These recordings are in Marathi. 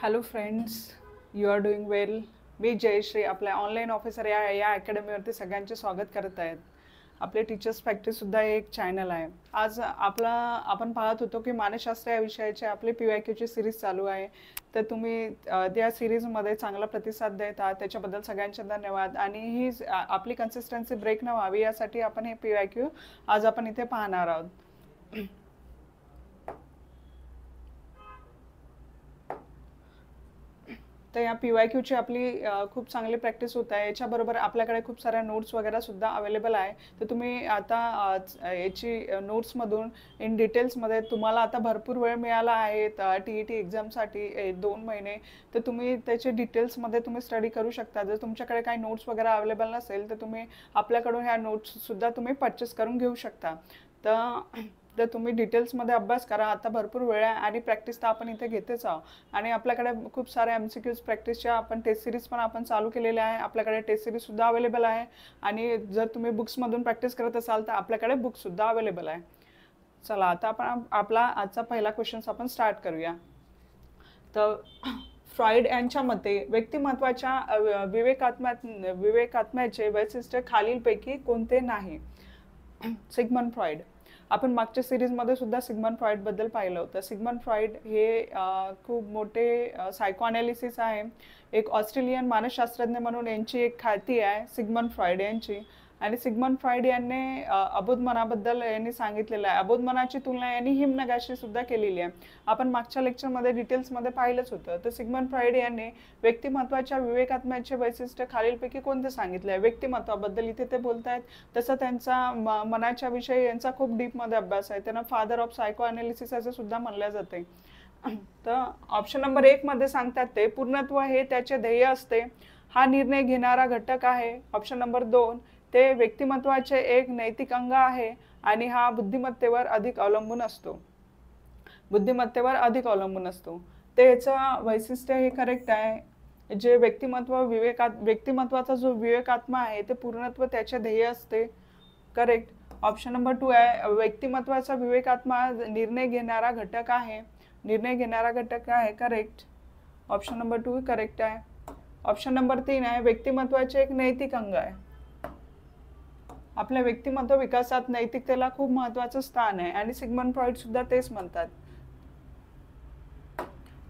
Hello friends, you are doing well. मी जयश्री आपल्या ऑनलाईन ऑफिसर या अकॅडमीवरती सगळ्यांचे स्वागत करत आहेत. आपले टीचर्स फॅक्टरीसुद्धा एक चॅनल आहे. आज आपण पाहत होतो की मानसशास्त्र या विषयाची आपली PYQची सिरीज चालू आहे. तर तुम्ही त्या सिरीजमध्ये चांगला प्रतिसाद देत आहात, त्याच्याबद्दल सगळ्यांचे धन्यवाद. आणि ही आपली कन्सिस्टन्सी ब्रेक न व्हावी यासाठी आपण हे PYQ आज आपण इथे पाहणार आहोत. तर या PYQची आपली खूप चांगली प्रॅक्टिस होत आहे. याच्याबरोबर आपल्याकडे खूप साऱ्या नोट्स वगैरे सुद्धा अवेलेबल आहे. तर तुम्ही आता याची नोट्समधून इन डिटेल्समध्ये तुम्हाला आता भरपूर वेळ मिळाला आहे TET एक्झामसाठी 2 महिने. तर तुम्ही त्याचे डिटेल्समध्ये तुम्ही स्टडी करू शकता. जर तुमच्याकडे काही नोट्स वगैरे अवेलेबल नसेल तर तुम्ही आपल्याकडून ह्या नोट्ससुद्धा तुम्ही परचेस करून घेऊ शकता. तर तुम्ही डिटेल्समध्ये अभ्यास करा. आता भरपूर वेळ आहे आणि प्रॅक्टिस तर आपण इथे घेतेच आहोत. आणि आपल्याकडे खूप साऱ्या MCQs प्रॅक्टिसच्या आपण टेस्ट सिरीज पण आपण चालू केलेल्या आहे. आपल्याकडे टेस्ट सिरीजसुद्धा अवेलेबल आहे. आणि जर तुम्ही बुक्समधून प्रॅक्टिस करत असाल तर आपल्याकडे बुक्ससुद्धा अवेलेबल आहे. चला, आता आपण आपला आजचा पहिला क्वेश्चन आपण स्टार्ट करूया. तर फ्रॉइड यांच्या मते व्यक्तिमत्वाच्या विवेकात्म्याचे वैशिष्ट्य खालीलपैकी कोणते नाही? Sigmund Freud. आपण मागच्या सिरीजमध्ये सुद्धा सिग्मंड फ्रॉइडबद्दल पाहिलं होतं. सिग्मंड फ्रॉइड हे खूप मोठे सायकोअनालिसिस आहे. एक ऑस्ट्रेलियन मानसशास्त्रज्ञ म्हणून यांची एक ख्याती आहे सिग्मंड फ्रॉइड यांची. आणि सिग्मंड फ्रॉइड यांनी अबोध मनाबद्दल यांनी सांगितलेलं आहे. अबोध मनाची तुलना यांनी हिमनगाशी सुद्धा केलेली आहे. आपण मागच्या लेक्चरमध्ये डिटेल्समध्ये पाहिलंच होतं. तर सिग्मंड फ्रॉइड यांनी व्यक्तिमत्वाच्या विवेकात्म्याचे वैशिष्ट्य खालीलपैकी कोणते सांगितले आहे? व्यक्तिमत्वाबद्दल इथे ते बोलतायत. तसं त्यांचा मनाच्या विषयी यांचा खूप डीपमध्ये अभ्यास आहे. त्यांना फादर ऑफ सायको अनालिसिस असं सुद्धा म्हणले जाते. तर ऑप्शन नंबर 1 मध्ये सांगतात ते पूर्णत्व हे त्याचे ध्येय असते. हा निर्णय घेणारा घटक आहे. ऑप्शन नंबर 2, ते व्यक्तिमत्वाचे एक नैतिक अंग आहे आणि हा बुद्धिमत्तेवर अधिक अवलंबून असतो. बुद्धिमत्तेवर अधिक अवलंबून असतो. ते याचं वैशिष्ट्य हे करेक्ट आहे. जे व्यक्तिमत्वाचा जो विवेकात्मा आहे ते पूर्णत्व त्याचे ध्येय असते. करेक्ट. ऑप्शन नंबर 2 आहे व्यक्तिमत्वाचा विवेकात्मा निर्णय घेणारा घटक आहे. निर्णय घेणारा घटक आहे. करेक्ट. ऑप्शन नंबर 2 करेक्ट आहे. ऑप्शन नंबर 3 आहे व्यक्तिमत्वाचे एक नैतिक अंग आहे. आपल्या व्यक्तिमत्व विकासात नैतिकतेला खूप महत्त्वाचं स्थान आहे आणि सिग्मंड फ्रॉइड सुद्धा तेच म्हणतात.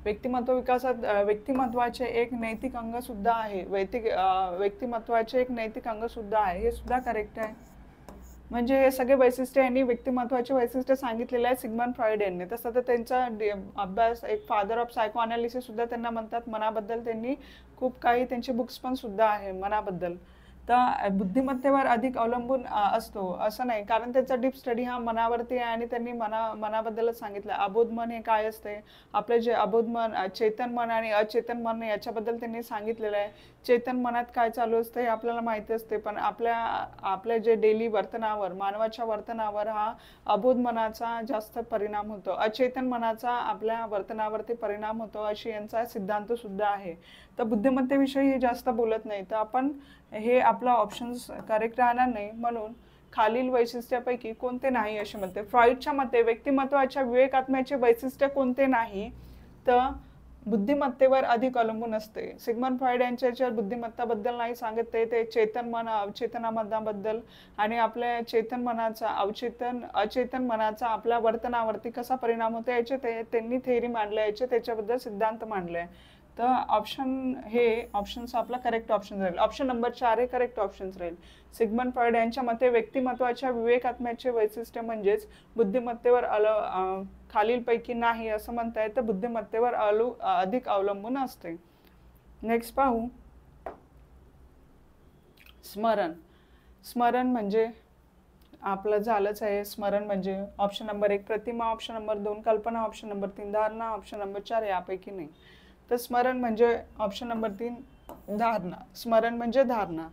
व्यक्तिमत्व विकासात व्यक्तिमत्वाचे एक नैतिक अंग सुद्धा आहे. व्यक्तिमत्वाचे एक नैतिक अंग सुद्धा आहे. हे सुद्धा करेक्ट आहे. म्हणजे हे सगळे वैशिष्ट्य यांनी व्यक्तिमत्वाचे वैशिष्ट्य सांगितलेले आहे सिग्मंड फ्रॉइड यांनी. तसं तर त्यांचा अभ्यास एक फादर ऑफ सायको अनालिसिस सुद्धा त्यांना म्हणतात. मनाबद्दल त्यांनी खूप काही त्यांचे बुक्स पण सुद्धा आहे मनाबद्दल. तर बुद्धिमत्तेवर अधिक अवलंबून असतो असं नाही, कारण त्याचा डीप स्टडी हा मनावरती आहे आणि त्यांनी मनाबद्दलच सांगितलं. अबोध मन हे काय असते, आपले जे अबोध मन, चेतन मन आणि अचेतन मन याच्याबद्दल त्यांनी सांगितलेलं आहे. चेतन मनात काय चालू असतं हे आपल्याला माहिती असते, पण आपल्या जे डेली वर्तनावर, मानवाच्या वर्तनावर हा अबोध मनाचा जास्त परिणाम होतो. अचेतन मनाचा आपल्या वर्तनावरती परिणाम होतो अशी यांचा सिद्धांत सुद्धा आहे. तर बुद्धिमत्तेविषयी हे जास्त बोलत नाही. तर आपण हे आपला ऑप्शन्स करेक्ट राहणार नाही. म्हणून खालील वैशिष्ट्यापैकी कोणते नाही असे म्हणते. फ्रॉइडच्या मते व्यक्तिमत्वाच्या विवेकात्म्याचे वैशिष्ट्य कोणते नाही, तर बुद्धिमत्तेवर अधिक अवलंबून असते. सिग्मंड फ्रॉइड यांच्या याच्यावर बुद्धिमत्ताबद्दल नाही सांगत ते चेतन मन, अवचेतन मनाबद्दल आणि आपल्या चेतन मनाचा अचेतन मनाचा आपल्या वर्तनावरती कसा परिणाम होतो याचे त्यांनी थेअरी मांडल्या, याचे त्याच्याबद्दल सिद्धांत मांडले. तर ऑप्शन्स आपला करेक्ट ऑप्शन राहील. ऑप्शन नंबर 4 हे करेक्ट ऑप्शन राहील. सिग्मंड फ्रॉइड यांच्या मते व्यक्तिमत्वाच्या विवेकात्म्याचे वैशिष्ट्य म्हणजेच बुद्धिमत्तेवर खालीलपैकी नाही असं म्हणता येतं. बुद्धिमत्तेवर अधिक अवलंबून असते. नेक्स्ट पाहू. स्मरण म्हणजे आपलं झालंच आहे. स्मरण म्हणजे ऑप्शन नंबर 1 प्रतिमा, ऑप्शन नंबर 2 कल्पना, ऑप्शन नंबर 3 धारणा, ऑप्शन नंबर 4 यापैकी नाही. तर स्मरण म्हणजे ऑप्शन नंबर 3 धारणा. स्मरण म्हणजे धारणा.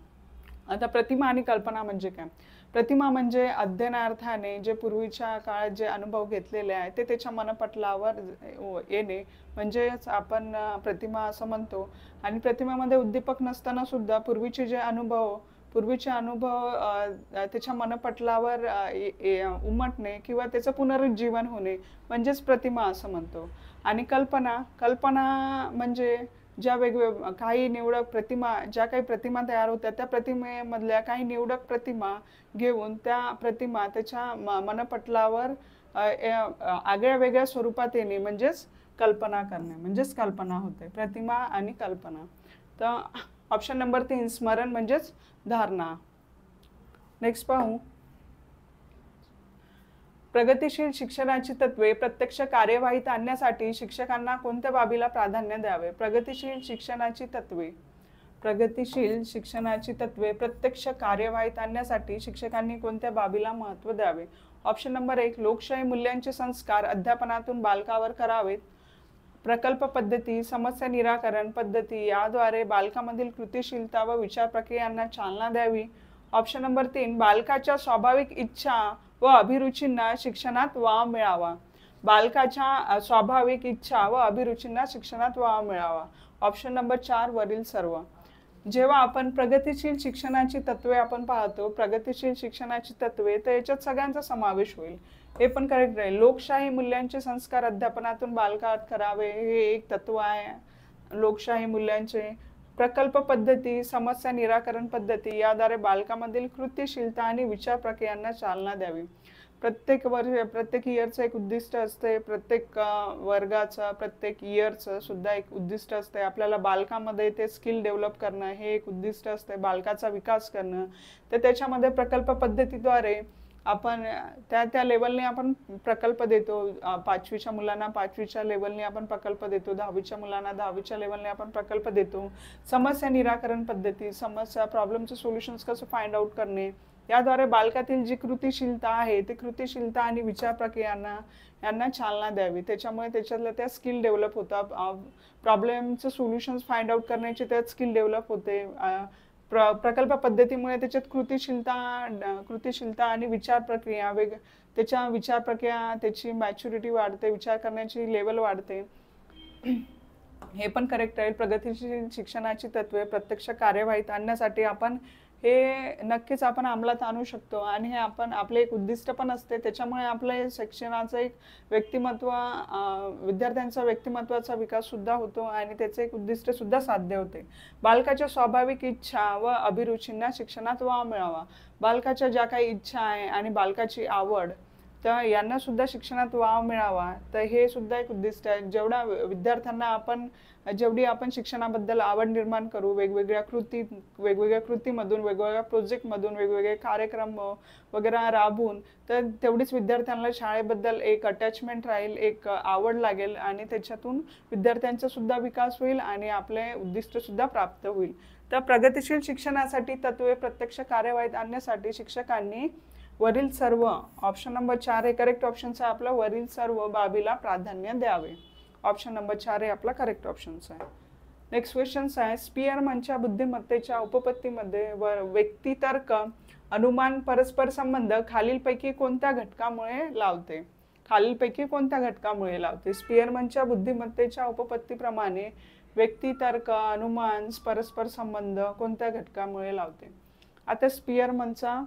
आता प्रतिमा आणि कल्पना म्हणजे काय? प्रतिमा म्हणजे अध्ययनार्थाने जे पूर्वीच्या काळात जे अनुभव घेतलेले आहे ते त्याच्या मनपटलावर येणे म्हणजेच आपण प्रतिमा असं म्हणतो. आणि प्रतिमेमध्ये उद्दीपक नसताना सुद्धा पूर्वीचे अनुभव त्याच्या मनपटलावर उमटणे किंवा त्याचं पुनरुज्जीवन होणे म्हणजेच प्रतिमा असं म्हणतो. आणि कल्पना, कल्पना म्हणजे ज्या काही निवडक प्रतिमा, ज्या काही प्रतिमा तयार होत्या त्या प्रतिमेमधल्या काही निवडक प्रतिमा घेऊन त्या प्रतिमा त्याच्या मनपटलावर आगळ्या वेगळ्या स्वरूपात येणे म्हणजेच कल्पना करणे, म्हणजेच कल्पना होते. प्रतिमा आणि कल्पना. तर ऑप्शन नंबर 3 स्मरण म्हणजेच धारणा. नेक्स्ट पाहू, प्रगतिशील शिक्षणाची तत्वे प्रत्यक्ष कार्यवाहीत आणण्यासाठी शिक्षकांना कोणत्या बाबीला प्राधान्य द्यावे? प्रगतिशील शिक्षणाची तत्वे, प्रगतिशील शिक्षणाची तत्वे प्रत्यक्ष कार्यवाहीत आणण्यासाठी शिक्षकांनी कोणत्या बाबीला महत्त्व द्यावे? ऑप्शन नंबर 1 लोकशाही मूल्यांचे संस्कार अध्यापनातून बालकावर करावेत. प्रकल्प पद्धती, समस्या निराकरण पद्धती याद्वारे बालकामधील कृतिशीलता व विचार प्रक्रियांना चालना द्यावी. ऑप्शन नंबर 3 बालकाच्या स्वाभाविक इच्छा व अभिरुचींना शिक्षणात वाव मिळावा. बालकाच्या स्वाभाविक इच्छा व अभिरुचींना शिक्षणात वाव मिळावा. ऑप्शन नंबर 4 वरील सर्व. जेव्हा आपण प्रगतिशील शिक्षणाची तत्वे आपण पाहतो, प्रगतिशील शिक्षणाची तत्वे, तर याच्यात सगळ्यांचा समावेश होईल. हे पण करेक्ट राहील. लोकशाही मूल्यांचे संस्कार अध्यापनातून बालकात करावे हे एक तत्व आहे. लोकशाही मूल्यांचे, प्रकल्प पद्धती, समस्या निराकरण पद्धती याद्वारे बालकामधील कृतिशीलता आणि विचार प्रक्रियांना चालना द्यावी. प्रत्येक इयरचं एक उद्दिष्ट असते, प्रत्येक वर्गाचं प्रत्येक इयरचं सुद्धा एक उद्दिष्ट असते. आपल्याला बालकामध्ये ते स्किल डेव्हलप करणं हे एक उद्दिष्ट असते, बालकाचा विकास करणं. तर त्याच्यामध्ये प्रकल्प पद्धतीद्वारे आपण त्या लेवलने आपण प्रकल्प देतो. 5वीच्या मुलांना 5वीच्या लेवलने आपण प्रकल्प देतो, 10वीच्या मुलांना 10वीच्या लेवलने आपण प्रकल्प देतो. समस्या निराकरण पद्धती, समस्या प्रॉब्लेमचं सोल्युशन्स कसं फाइंड आउट करणे, याद्वारे बालकातील जी कृतिशीलता आहे ती कृतिशीलता आणि विचार प्रक्रियांना चालना द्यावी. त्याच्यामुळे त्याच्यातल्या त्या स्किल डेव्हलप होतात. प्रॉब्लेमचं सोल्युशन्स फाइंड आउट करण्याची त्यात स्किल डेव्हलप होते. प्रकल्प पद्धतीमुळे त्याच्यात कृतिशीलता आणि विचार प्रक्रिया त्याच्या विचार प्रक्रिया, त्याची मॅच्युरिटी वाढते, विचार करण्याची लेवल वाढते. हे पण करेक्ट राहील. प्रगतिशील शिक्षणाची तत्वे प्रत्यक्ष कार्यवाहीत आणण्यासाठी आपण हे नक्कीच आपण अंमलात आणू शकतो आणि हे आपण आपले एक उद्दिष्ट पण असते. त्याच्यामुळे आपल्या शिक्षणाचं एक व्यक्तिमत्व, विद्यार्थ्यांचा व्यक्तिमत्वाचा विकास सुद्धा होतो आणि त्याचे एक उद्दिष्ट सुद्धा साध्य होते. बालकाच्या स्वाभाविक इच्छा व अभिरुचींना शिक्षणात वाव मिळावा. बालकाच्या ज्या काही इच्छा आहे आणि बालकाची आवड, तर यांना सुद्धा शिक्षणात वाव मिळावा. तर हे सुद्धा एक उद्दिष्ट आहे. जेवढी आपण शिक्षणाबद्दल आवड निर्माण करू, वेगवेगळ्या कृतीमधून, वेगवेगळ्या प्रोजेक्टमधून, वेगवेगळे कार्यक्रम वगैरे राबवून, तर तेवढीच विद्यार्थ्यांना शाळेबद्दल एक अटॅचमेंट राहील, एक आवड लागेल आणि त्याच्यातून विद्यार्थ्यांचा सुद्धा विकास होईल आणि आपले उद्दिष्ट सुद्धा प्राप्त होईल. तर प्रगतिशील शिक्षणासाठी तत्वे प्रत्यक्ष कार्यवाहीत आणण्यासाठी शिक्षकांनी वरील सर्व, ऑप्शन नंबर 4 हे करेक्ट ऑप्शन आहे आपला, वरील सर्व बाबीला प्राधान्य द्यावे. ऑप्शन नंबर 4 हे आपला करेक्ट ऑप्शन आहे. नेक्स्ट क्वेश्चन आहे, स्पियरमनच्या बुद्धिमत्तेच्या उपपत्तीमध्ये व्यक्तितर्क, अनुमान, परस्पर संबंध खालीलपैकी कोणत्या घटकामुळे लावते? खालीलपैकी कोणत्या घटकामुळे लावते? स्पियरमनच्या बुद्धिमत्तेच्या उपपत्तीप्रमाणे व्यक्तितर्क, अनुमान, परस्पर संबंध कोणत्या घटकामुळे लावते? आता स्पियरमनचा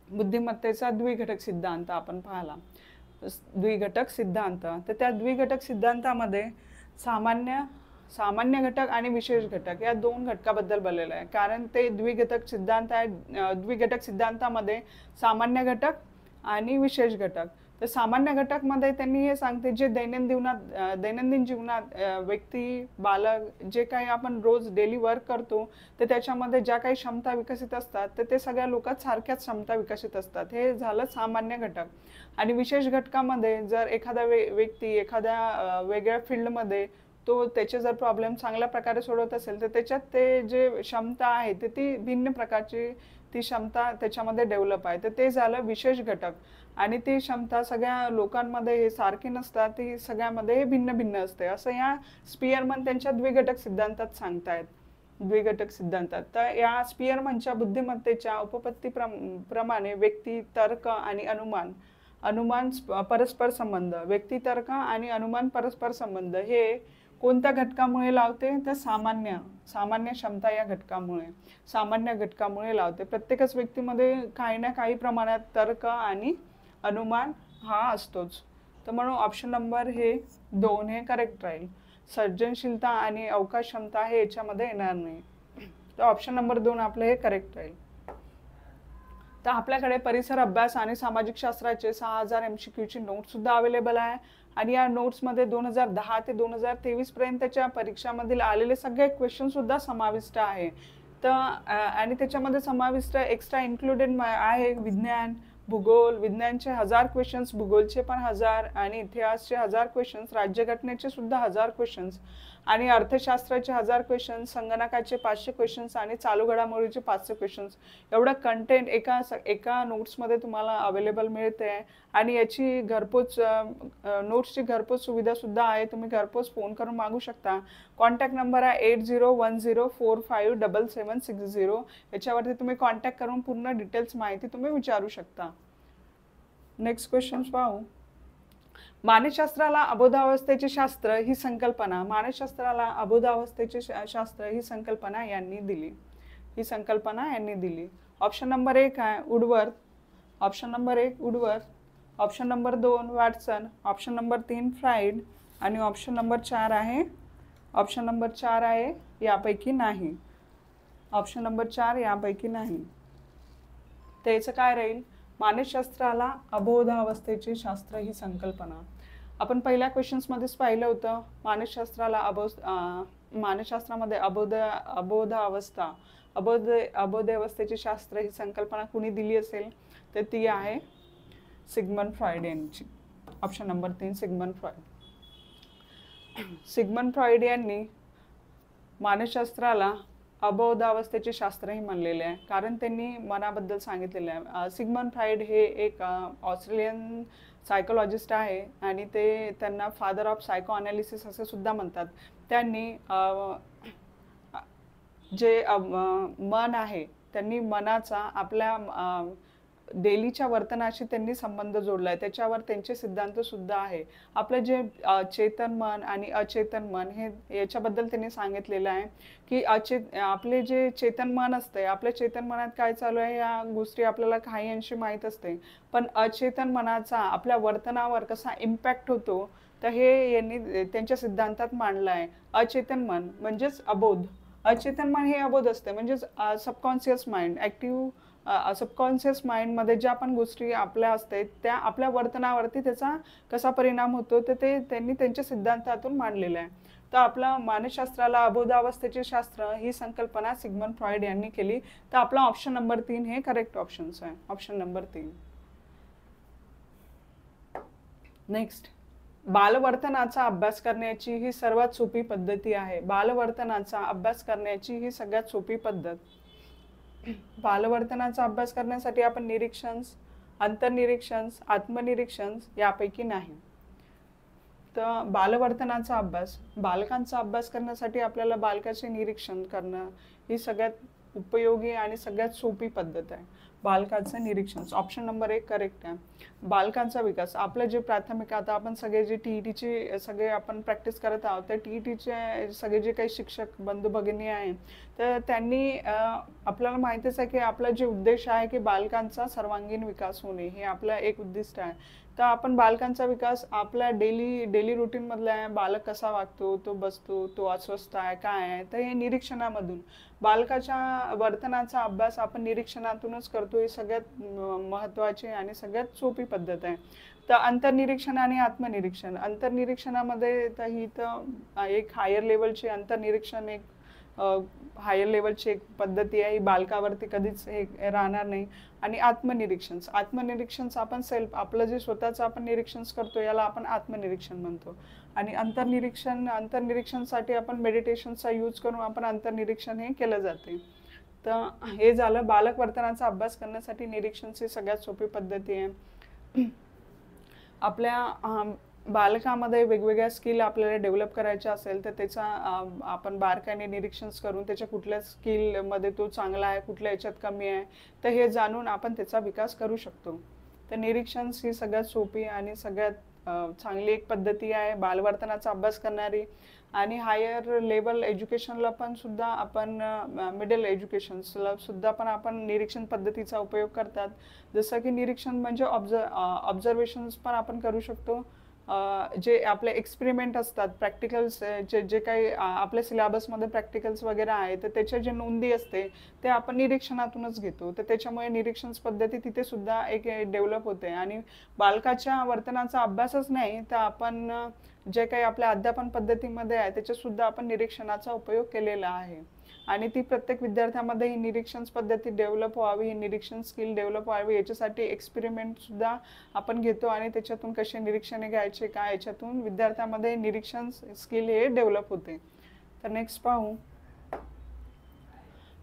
बुद्धिमत्तेचा द्विघटक सिद्धांत आपण पाहिला. द्विघटक सिद्धांत, तर त्या द्विघटक सिद्धांतामध्ये सामान्य घटक आणि विशेष घटक या दोन घटकाबद्दल बोललेलं आहे. कारण ते द्विघटक सिद्धांत आहे. द्विघटक सिद्धांतामध्ये सामान्य घटक आणि विशेष घटक. तर सामान्य घटकमध्ये त्यांनी हे सांगते, जे दैनंदिन जीवनात व्यक्ती, बालक जे काही आपण रोज डेली वर्क करतो, तर त्याच्यामध्ये ज्या काही क्षमता विकसित असतात तर ते सगळ्या लोकांत सारख्याच क्षमता विकसित असतात. हे झालं सामान्य घटक. आणि विशेष घटकामध्ये जर एखादा व्यक्ती एखाद्या वेगळ्या फील्डमध्ये तो त्याचे जर प्रॉब्लेम चांगल्या प्रकारे सोडवत असेल, तर त्याच्यात ते जे क्षमता आहे तर ती भिन्न प्रकारची ती क्षमता त्याच्यामध्ये डेव्हलप आहे, तर ते झालं विशेष घटक. आणि ती क्षमता सगळ्या लोकांमध्ये हे सारखी नसतात, ती सगळ्यामध्ये हे भिन्न भिन्न असते, असं या स्पियरमन त्यांच्या द्विघटक सिद्धांतात सांगतायत. द्विघटक सिद्धांतात. तर या स्पियरमनच्या बुद्धिमत्तेच्या उपपत्तीप्रमाणे व्यक्ती, तर्क आणि अनुमान परस्पर संबंध, व्यक्ती, तर्क आणि अनुमान परस्पर संबंध हे कोणत्या घटकामुळे लावते? तर सामान्य क्षमता या घटकामुळे, सामान्य घटकामुळे लावते. प्रत्येकच व्यक्तीमध्ये काही ना काही प्रमाणात तर्क आणि अनुमान हा असतोच. तर म्हणून ऑप्शन नंबर हे 2 हे करेक्ट राहील. सर्जनशीलता आणि अवकाश क्षमता हे याच्यामध्ये येणार नाही. तर ऑप्शन नंबर 2 आपलं हे करेक्ट राहील. तर आपल्याकडे परिसर अभ्यास आणि सामाजिक शास्त्राचे 6000 MCQची नोट सुद्धा अवेलेबल आहे आणि या नोट्समध्ये 2010 ते 2023 पर्यंतच्या परीक्षामधील आलेले सगळे क्वेश्चन सुद्धा समाविष्ट आहे. तर आणि त्याच्यामध्ये समाविष्ट एक्स्ट्रा इन्क्लुडेड आहे विज्ञान, भूगोल. विज्ञानचे 1000 क्वेश्चन्स, भूगोलचे पण 1000 आणि इतिहासचे 1000 क्वेश्चन्स, राज्यघटनेचे सुद्धा 1000 क्वेश्चन्स आणि अर्थशास्त्राचे 1000 क्वेश्चन्स, संगणकाचे 500 क्वेश्चन्स आणि चालू घडामोडीचे 500 क्वेश्चन्स. एवढं कंटेंट एका नोट्समध्ये तुम्हाला अवेलेबल मिळते आणि याची घरपोच नोट्सची घरपोच सुविधा सुद्धा आहे. तुम्ही घरपोच फोन करून मागू शकता. कॉन्टॅक्ट नंबर आहे 8010457760. याच्यावरती तुम्ही कॉन्टॅक्ट करून पूर्ण डिटेल्स माहिती तुम्ही विचारू शकता. नेक्स्ट क्वेश्चन पाहू. मानसशास्त्राला अबोधावस्थेचे शास्त्र ही संकल्पना, मानसशास्त्राला अबोधावस्थेचे शास्त्र ही संकल्पना यांनी दिली. ऑप्शन नंबर 1 आहे Woodworth, option number 1 Woodworth, option number 2 Watson, option number 3 fried आणि ऑप्शन नंबर 4 आहे यापैकी नाही. ऑप्शन नंबर 4 यापैकी नाही. तर याचं काय राहील? मानसशास्त्राला अबोधावस्थेचे शास्त्र ही संकल्पना. आपण पहिल्या क्वेश्चन्समध्येच पाहिलं होतं मानसशास्त्रामध्ये अबोधावस्थेचे शास्त्र ही संकल्पना कुणी दिली असेल तर ती आहे सिग्मंड फ्रॉइड यांची. ऑप्शन नंबर 3 सिग्मंड फ्रॉइड यांनी मानसशास्त्राला अबोधावस्थेचे शास्त्रही म्हणलेले आहे कारण त्यांनी मनाबद्दल सांगितलेले आहे. सिग्मंड फ्राइड हे एक ऑस्ट्रेलियन सायकोलॉजिस्ट आहे आणि त्यांना फादर ऑफ सायको अनालिसिस असे सुद्धा म्हणतात. त्यांनी जे मन आहे त्यांनी मनाचा आपल्या डेलीच्या वर्तनाशी त्यांनी संबंध जोडलाय. त्याच्यावर त्यांचे सिद्धांत सुद्धा आहे. आपलं जे चेतन मन आणि अचेतन मन हे याच्याबद्दल त्यांनी सांगितलेलं आहे की आपले जे चेतन मन असते, आपल्या चेतन मनात काय चालू आहे या गोष्टी आपल्याला काही अंशी माहीत असते, पण अचेतन मनाचा आपल्या वर्तनावर कसा इम्पॅक्ट होतो तर हे यांनी त्यांच्या सिद्धांतात मांडलं आहे. अचेतन मन म्हणजेच अबोध. अचेतन मन हे अबोध असते म्हणजेच सबकॉन्शियस माइंड. ॲक्टिव्ह सबकॉन्शियस माइंडमध्ये ज्या पण गोष्टी आपल्या असतात त्या आपल्या वर्तनावरती त्याचा कसा परिणाम होतो तर ते त्यांनी त्यांच्या सिद्धांतातून मांडलेलं आहे. तर आपला मानसशास्त्राला अबोधावस्थेचे शास्त्र ही संकल्पना सिग्मंड फ्रॉइड यांनी केली. तर आपला ऑप्शन नंबर 3 हे करेक्ट ऑप्शन्स आहे. Option number 3. नेक्स्ट, बालवर्तनाचा अभ्यास करण्याची ही सर्वात सोपी पद्धती आहे. बालवर्तनाचा अभ्यास करण्याची ही सगळ्यात सोपी पद्धत. बालवर्तनाचा अभ्यास करण्यासाठी आपण निरीक्षण, अंतर्निरीक्षण, आत्मनिरीक्षण यापैकी नाही. तर बालवर्तनाचा अभ्यास, बालकांचा अभ्यास करण्यासाठी आपल्याला बालकाचे निरीक्षण करणं ही सगळ्यात उपयोगी आणि सगळ्यात सोपी पद्धत आहे. बालकांचं निरीक्षण. ऑप्शन नंबर 1 करेक्ट आहे. बालकांचा विकास. आपलं जे प्राथमिक, आता आपण सगळे जे TETचे सगळे आपण प्रॅक्टिस करत आहोत तर TETचे सगळे जे काही शिक्षक बंधू भगिनी आहे तर त्यांनी आपल्याला माहितीच आहे की आपला जे उद्देश आहे की बालकांचा सर्वांगीण विकास होणे हे आपलं एक उद्दिष्ट आहे. तर आपण बालकांचा विकास आपल्या डेली रुटीनमधला आहे. बालक कसा वागतो, तो बसतो, तो अस्वस्थ आहे, काय आहे, तर हे निरीक्षणामधून बालकाच्या वर्तनाचा अभ्यास आपण निरीक्षणातूनच करतो. ही सगळ्यात महत्त्वाची आणि सगळ्यात सोपी पद्धत आहे. तर अंतर्निरीक्षण आणि आत्मनिरीक्षण. अंतर्निरीक्षणामध्ये तर ही तर एक हायर लेवलची अंतर्निरीक्षण, एक हायर लेवलची एक पद्धती आहे. ही बालकावरती कधीच हे राहणार नाही. आणि आत्मनिरीक्षण, आपण सेल्फ, आपलं जे स्वतःचं आपण निरीक्षण करतो याला आपण आत्मनिरीक्षण म्हणतो. आणि अंतर्निरीक्षणसाठी आपण मेडिटेशनचा यूज करून आपण अंतर्निरीक्षण हे केलं जाते. तर हे झालं बालक वर्तनाचा अभ्यास करण्यासाठी निरीक्षणची सगळ्यात सोपी पद्धती आहे. आपल्या बालकामध्ये वेगवेगळ्या स्किल आपल्याला डेव्हलप करायच्या असेल तर त्याचा आपण बारकाईने निरीक्षण करून त्याच्या कुठल्या स्किलमध्ये तो चांगला आहे, कुठल्या याच्यात कमी आहे, तर हे जाणून आपण त्याचा विकास करू शकतो. तर निरीक्षण ही सगळ्यात सोपी आणि सगळ्यात चांगली एक पद्धती आहे बालवर्तनाचा अभ्यास करणारी. आणि हायर लेवल एज्युकेशनला पण सुद्धा आपण, मिडल एज्युकेशनला सुद्धा पण आपण निरीक्षण पद्धतीचा उपयोग करतात. जसं की निरीक्षण म्हणजे ऑब्झर्वेशन्स पण आपण करू शकतो. जे आपले एक्सपेरिमेंट असतात, प्रॅक्टिकल्स, जे जे काही आपल्या सिलेबसमध्ये प्रॅक्टिकल्स वगैरे आहे, तर त्याच्या जे नोंदी असते ते आपण निरीक्षणातूनच घेतो. तर त्याच्यामुळे निरीक्षण पद्धती तिथे सुद्धा एक डेव्हलप होते. आणि बालकाच्या वर्तनाचा अभ्यासच नाही, तर आपण जे काही आपल्या अध्यापन पद्धतीमध्ये आहे त्याच्यात सुद्धा आपण निरीक्षणाचा उपयोग केलेला आहे. आणि ती प्रत्येक विद्यार्थ्यामध्ये ही निरीक्षण पद्धती डेव्हलप व्हावी, ही निरीक्षण स्किल डेव्हलप व्हावी, याच्यासाठी एक्सपेरिमेंट सुद्धा आपण घेतो आणि त्याच्यातून कसे निरीक्षणे घ्यायचे काय, याच्यातून विद्यार्थ्यामध्ये निरीक्षण स्किल हे डेव्हलप होते. तर नेक्स्ट पाहू,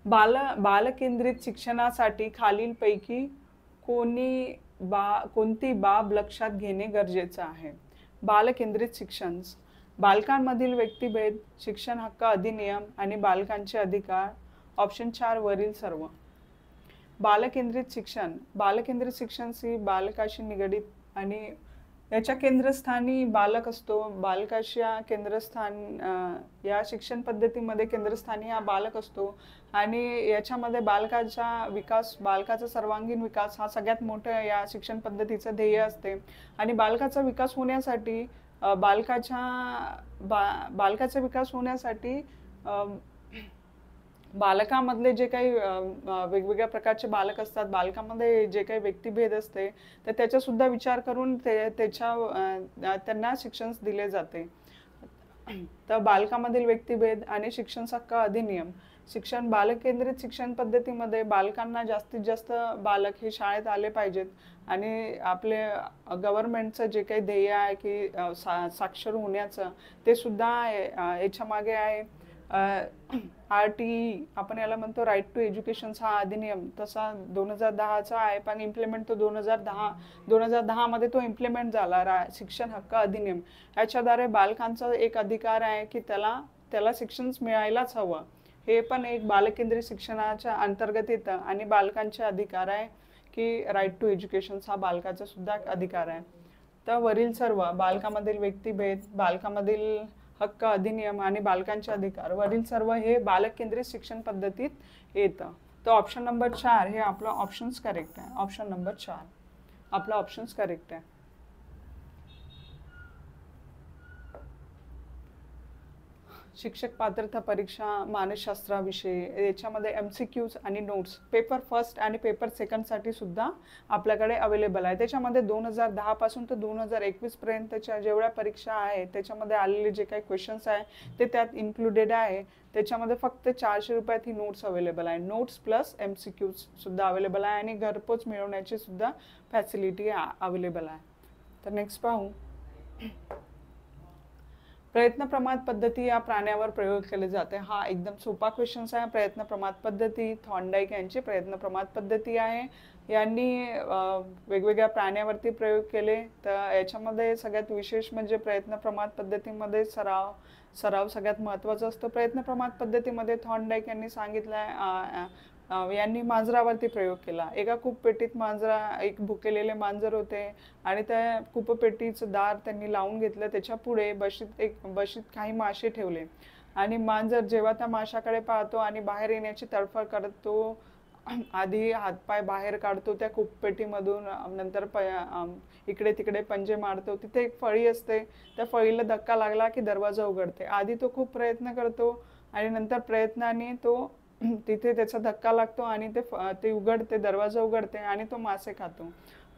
बालकेंद्रित शिक्षणासाठी खालीलपैकी कोणती बाब लक्षात घेणे गरजेचं आहे? बालकेंद्रित शिक्षण, बालकांमधील व्यक्तिभेद, शिक्षण हक्क अधिनियम आणि बालकांचे अधिकार. ऑप्शन 4 वरील सर्व. बालकेंद्रित शिक्षण ही बालकाशी निगडीत आणि याच्या केंद्रस्थानी बालक असतो. बालकाच्या केंद्रस्थान या शिक्षण पद्धतीमध्ये केंद्रस्थानी हा बालक असतो आणि याच्यामध्ये बालकाचा सर्वांगीण विकास हा सगळ्यात मोठं या शिक्षण पद्धतीचं ध्येय असते. आणि बालकाचा विकास होण्यासाठी बालकाचा विकास होण्यासाठी बालकामधले जे काही वेगवेगळ्या प्रकारचे बालक असतात, बालकामध्ये जे काही व्यक्तिभेद असते, तर त्याचा सुद्धा विचार करून त्यांना शिक्षण दिले जाते. तर बालकामधील व्यक्तिभेद आणि शिक्षण हक्क अधिनियम. बालकेंद्रित शिक्षण पद्धतीमध्ये बालकांना जास्तीत जास्त बालक हे शाळेत आले पाहिजेत आणि आपले गव्हर्नमेंटचं जे काही ध्येय आहे की साक्षर होण्याचं, ते सुद्धा याच्या मागे आहे. RTE आपण याला म्हणतो, राईट टू एज्युकेशन हा अधिनियम तसा 2010चा आहे, पण इम्प्लिमेंट तो 2010 मध्ये तो इम्प्लिमेंट झाला. शिक्षण हक्क अधिनियम याच्याद्वारे बालकांचा एक अधिकार आहे की त्याला शिक्षण मिळायलाच हवं. हे पण एक बालकेंद्रित शिक्षणाच्या अंतर्गत येतं आणि बालकांचे अधिकार आहे की राईट टू एज्युकेशन हा बालकाचा सुद्धा अधिकार आहे. तर वरील सर्व, बालकामधील व्यक्तिभेद, बालकामधील हक्क अधिनियम आणि बालकांचे अधिकार, वरील सर्व हे बालकेंद्रित शिक्षण पद्धतीत येतं. तर ऑप्शन नंबर 4 हे आपलं ऑप्शन्स करेक्ट आहे. ऑप्शन नंबर 4 आपला ऑप्शन्स करेक्ट आहे. शिक्षक पात्रता परीक्षा मानसशास्त्राविषयी, याच्यामध्ये MCQs आणि नोट्स पेपर फर्स्ट आणि पेपर सेकंडसाठी सुद्धा आपल्याकडे अवेलेबल आहे. त्याच्यामध्ये 2010 पासून तर 2021 पर्यंतच्या जेवढ्या परीक्षा आहेत त्याच्यामध्ये आलेले जे काही क्वेश्चन्स आहे ते त्यात इन्क्लुडेड आहे. त्याच्यामध्ये फक्त 400 रुपयात ही नोट्स अवेलेबल आहे. नोट्स प्लस MCQs सुद्धा अवेलेबल आहे आणि घरपोच मिळवण्याची सुद्धा फॅसिलिटी अवेलेबल आहे. तर नेक्स्ट पाहू, प्रयत्न प्रमाद पद्धती या प्राण्यावर प्रयोग केले जाते. हा एकदम सोपा क्वेश्चन आहे. प्रयत्न प्रमाद पद्धती थॉर्नडाईक यांची प्रयत्न प्रमाद पद्धती आहे. यांनी वेगवेगळ्या प्राण्यावरती प्रयोग केले. तर याच्यामध्ये सगळ्यात विशेष म्हणजे प्रयत्न प्रमाद पद्धतीमध्ये सराव सगळ्यात महत्त्वाचा असतो. प्रयत्न प्रमाद पद्धतीमध्ये थॉर्नडाईक यांनी सांगितलं यांनी मांजरावरती प्रयोग केला. एका कूपपेटीत एक भुकेलेले मांजर होते आणि त्या कूपपेटीचं दार त्यांनी लावून घेतलं. त्याच्या पुढे बशीत काही मासे ठेवले आणि मांजर जेव्हा त्या माशाकडे पाहतो आणि बाहेर येण्याची तडफड करतो, आधी हातपाय बाहेर काढतो त्या कूपपेटीमधून, नंतर इकडे तिकडे पंजे मारतो. तिथे एक फळी असते, त्या फळीला धक्का लागला की दरवाजा उघडते. आधी तो खूप प्रयत्न करतो आणि नंतर प्रयत्नाने तो तिथे त्याचा धक्का लागतो आणि ते उघडते, दरवाजा उघडते आणि तो मासे खातो.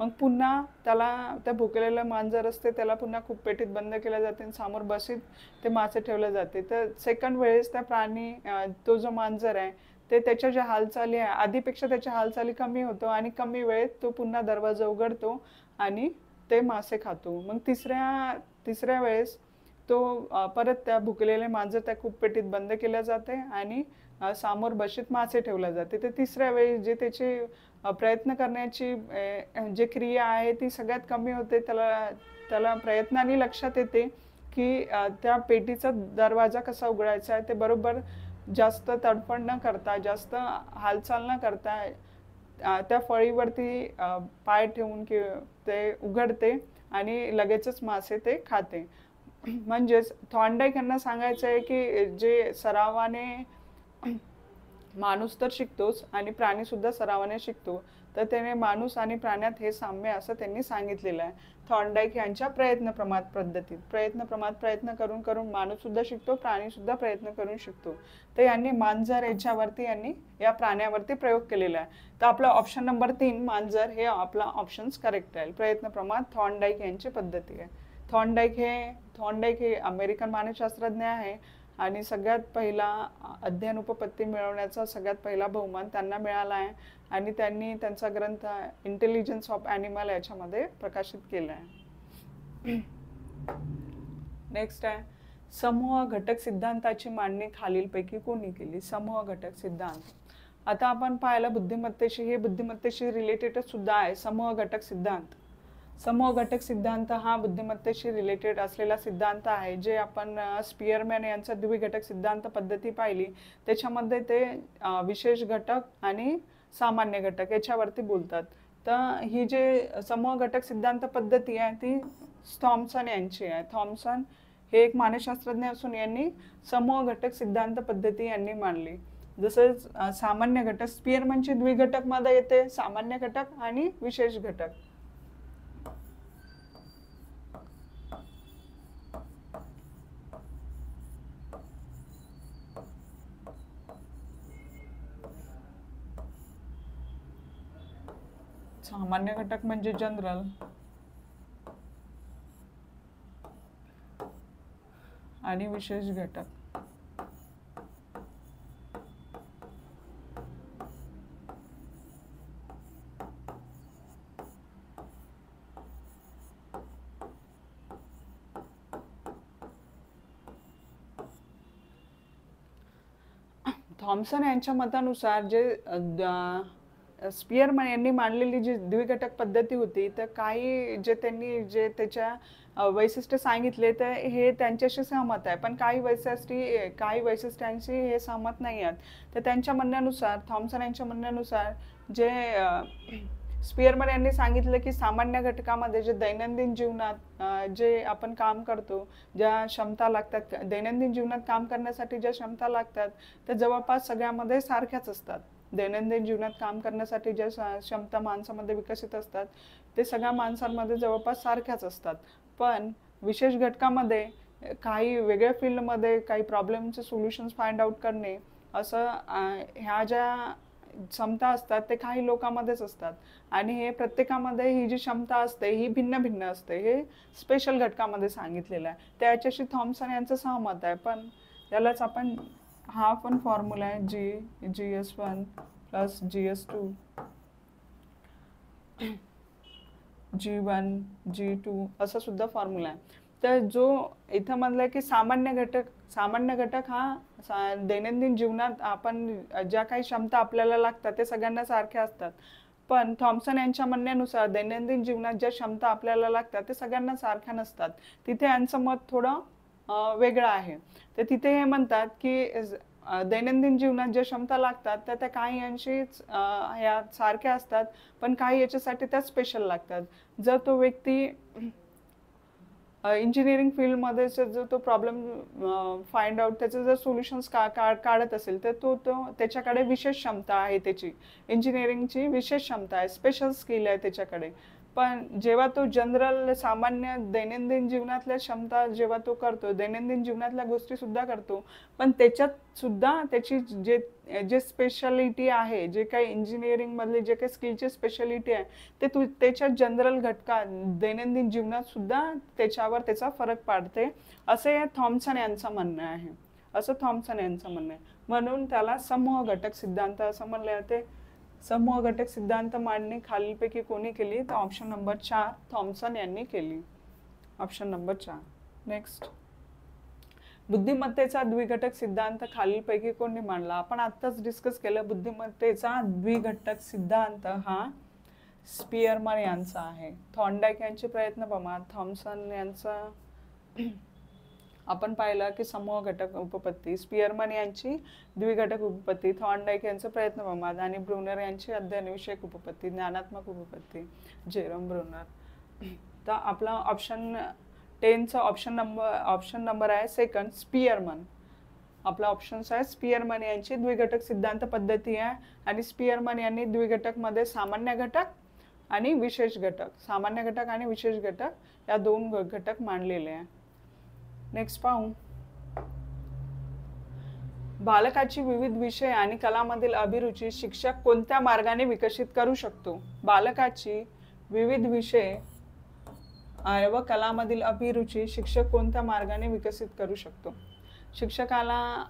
मग पुन्हा त्या भुकेलेलं मांजर असते त्याला पुन्हा कूपपेटीत बंद केलं जाते आणि समोर बशीत ते मासे ठेवले जाते. तर सेकंड वेळेस त्या प्राणी, तो जो मांजर आहे ते त्याच्या ज्या हालचाली आहे आधीपेक्षा त्याच्या हालचाली कमी होतो आणि कमी वेळेत तो पुन्हा दरवाजा उघडतो आणि ते मासे खातो. मग तिसऱ्या वेळेस तो परत त्या भुकेलेले मांजर त्या कूपपेटीत बंद केल्या जाते आणि समोर बशीत मासे ठेवले जाते. तर तिसऱ्या वेळी जे त्याचे प्रयत्न करण्याची जे क्रिया आहे ती सगळ्यात कमी होते. त्याला प्रयत्नाने लक्षात येते की त्या पेटीचा दरवाजा कसा उघडायचा आहे. ते बरोबर जास्त तडफड न करता, जास्त हालचाल न करता त्या फळीवरती पाय ठेवून ते उघडते आणि लगेचच मासे ते खाते. म्हणजेच थॉर्नडाईक यांना सांगायचं आहे की जे सरावाने माणूस तर शिकतोच आणि प्राणी सुद्धा सरावाने शिकतो. तर त्याने माणूस आणि प्राण्यात हे साम्य असं त्यांनी सांगितलेलं आहे. थॉर्नडाईक यांच्या प्रयत्न प्रमाद पद्धतीत. प्रयत्न करून करून माणूस सुद्धा शिकतो, प्राणी सुद्धा प्रयत्न करून शिकतो. तर यांनी मांजर याच्यावरती यांनी या प्राण्यावरती प्रयोग केलेला आहे. तर आपला ऑप्शन नंबर 3 मांजर हे आपला ऑप्शन करेक्ट आहे. प्रयत्न प्रमाद थॉर्नडाईक यांची पद्धती आहे. थॉर्नडाईक हे अमेरिकन मानसशास्त्रज्ञ आहे आणि सगळ्यात पहिला अध्ययन उपपत्ती मिळवण्याचा सगळ्यात पहिला बहुमान त्यांना मिळाला आहे आणि त्यांनी त्यांचा ग्रंथ इंटेलिजन्स ऑफ ॲनिमल याच्यामध्ये प्रकाशित केला आहे. नेक्स्ट आहे समूह घटक सिद्धांताची मांडणी खालीलपैकी कोणी केली? समूह घटक सिद्धांत. आता आपण पाहिलं बुद्धिमत्तेशी, हे बुद्धिमत्तेशी रिलेटेड सुद्धा आहे समूह घटक सिद्धांत. समूह घटक सिद्धांत हा बुद्धिमत्तेशी रिलेटेड असलेला सिद्धांत आहे. जे आपण स्पियरमॅन यांचा द्विघटक सिद्धांत पद्धती पाहिली त्याच्यामध्ये ते विशेष घटक आणि सामान्य घटक याच्यावरती बोलतात. तर ही जे समूह घटक सिद्धांत पद्धती आहे ती थॉमसन यांची आहे. थॉमसन हे एक मानसशास्त्रज्ञ असून यांनी समूह घटक सिद्धांत पद्धती यांनी मांडली. जसं सामान्य घटक स्पियरमॅनची द्विघटक मध्ये येते सामान्य घटक आणि विशेष घटक. सामान्य घटक म्हणजे जनरल आणि विशेष घटक. थॉमसन यांच्या मतानुसार जे स्पियरमॅन यांनी मांडलेली जी द्विघटक पद्धती होती तर काही जे त्यांनी जे त्याच्या वैशिष्ट्य सांगितले तर हे त्यांच्याशी सहमत आहे, पण काही वैशिष्ट्यांशी हे सहमत नाही आहेत. तर त्यांच्या म्हणण्यानुसार थॉमसन यांच्या म्हणण्यानुसार जे स्पियरमॅन यांनी सांगितलं की सामान्य घटकामध्ये जे दैनंदिन जीवनात जे आपण काम करतो, ज्या क्षमता लागतात दैनंदिन जीवनात काम करण्यासाठी ज्या क्षमता लागतात त्या जवळपास सगळ्यामध्ये सारख्याच असतात. दैनंदिन जीवनात काम करण्यासाठी ज्या क्षमता माणसामध्ये विकसित असतात ते सगळ्या माणसांमध्ये जवळपास सारख्याच असतात. पण विशेष घटकामध्ये काही वेगळ्या फील्डमध्ये काही प्रॉब्लेमचे सोल्युशन्स फाइंड आउट करणे असं ह्या ज्या क्षमता असतात ते काही लोकांमध्येच असतात आणि हे प्रत्येकामध्ये ही जी क्षमता असते ही भिन्न भिन्न असते. हे स्पेशल घटकामध्ये सांगितलेलं आहे. त्याच्याशी थॉमसन यांचं सहमत आहे. पण यालाच आपण हा पण फॉर्म्युला आहे GS1 plus GS2 G1 G2 असा सुद्धा फॉर्म्युला आहे. तर जो इथं म्हणलं की सामान्य घटक हा दैनंदिन जीवनात आपण ज्या काही क्षमता आपल्याला लागतात ते सगळ्यांना सारख्या असतात. पण थॉमसन यांच्या म्हणण्यानुसार दैनंदिन जीवनात ज्या क्षमता आपल्याला लागतात ते सगळ्यांना सारख्या नसतात. तिथे यांचं मत थोडं वेगळं आहे. तर तिथे हे म्हणतात की दैनंदिन जीवनात ज्या क्षमता लागतात तर त्या काही अंशीच ह्या सारख्या असतात पण काही याच्यासाठी त्या स्पेशल लागतात. जर तो व्यक्ती इंजिनिअरिंग फील्डमध्ये जर तो प्रॉब्लेम फाइंड आउट त्याचं जर सोल्युशन्स काढत असेल तर तो त्याच्याकडे विशेष क्षमता आहे, त्याची इंजिनिअरिंगची विशेष क्षमता आहे, स्पेशल स्किल आहे त्याच्याकडे. पण जेव्हा तो जनरल सामान्य दैनंदिन जीवनातल्या क्षमता जेव्हा तो करतो, दैनंदिन जीवनातल्या गोष्टी सुद्धा करतो, पण त्याच्यात सुद्धा त्याची जे स्पेशालिटी आहे, जे काही इंजिनिअरिंग मधले जे काही स्किलची स्पेशालिटी आहे ते त्याच्या जनरल घटका दैनंदिन जीवनात सुद्धा त्याच्यावर त्याचा फरक पाडते असे थॉमसन यांचं म्हणणं आहे. म्हणून त्याला समूह घटक सिद्धांत असं म्हणले जाते. समूह घटक सिद्धांत मांडणी खालीलपैकी कोणी केली? तर ऑप्शन नंबर 4 थॉमसन यांनी केली. Option number 4. नेक्स्ट, बुद्धिमत्तेचा द्विघटक सिद्धांत खालीलपैकी कोणी मांडला? आपण आत्ताच डिस्कस केलं. बुद्धिमत्तेचा द्विघटक सिद्धांत हा स्पियरमन यांचा आहे. थॉर्नडाईक यांचे प्रयत्न प्रमाण, थॉमसन यांचा आपण पाहिलं की समूह घटक उपपत्ती, स्पियरमन यांची द्विघटक उपपत्ती, थॉर्नडाईक यांचं प्रयत्न प्रमाण आणि ब्रुनर यांची अध्ययनविषयक उपपत्ती, ज्ञानात्मक उपपत्ती, जेरम ब्रुनर. तर आपला ऑप्शन 10चा ऑप्शन नंबर आहे सेकंड स्पियरमन. आपला ऑप्शन्स आहे स्पियरमन यांची द्विघटक सिद्धांत पद्धती आहे आणि स्पियरमन यांनी द्विघटक मध्ये सामान्य घटक आणि विशेष घटक, सामान्य घटक आणि विशेष घटक या दोन घटक मांडलेले आहे. नेक्स्ट पाहू, बालकाची विविध विषय आणि कलामधील अभिरुची शिक्षक कोणत्या मार्गाने विकसित करू शकतो? बालकाची विविध विषय व कलामधील अभिरुची शिक्षक कोणत्या मार्गाने विकसित करू शकतो? शिक्षकाला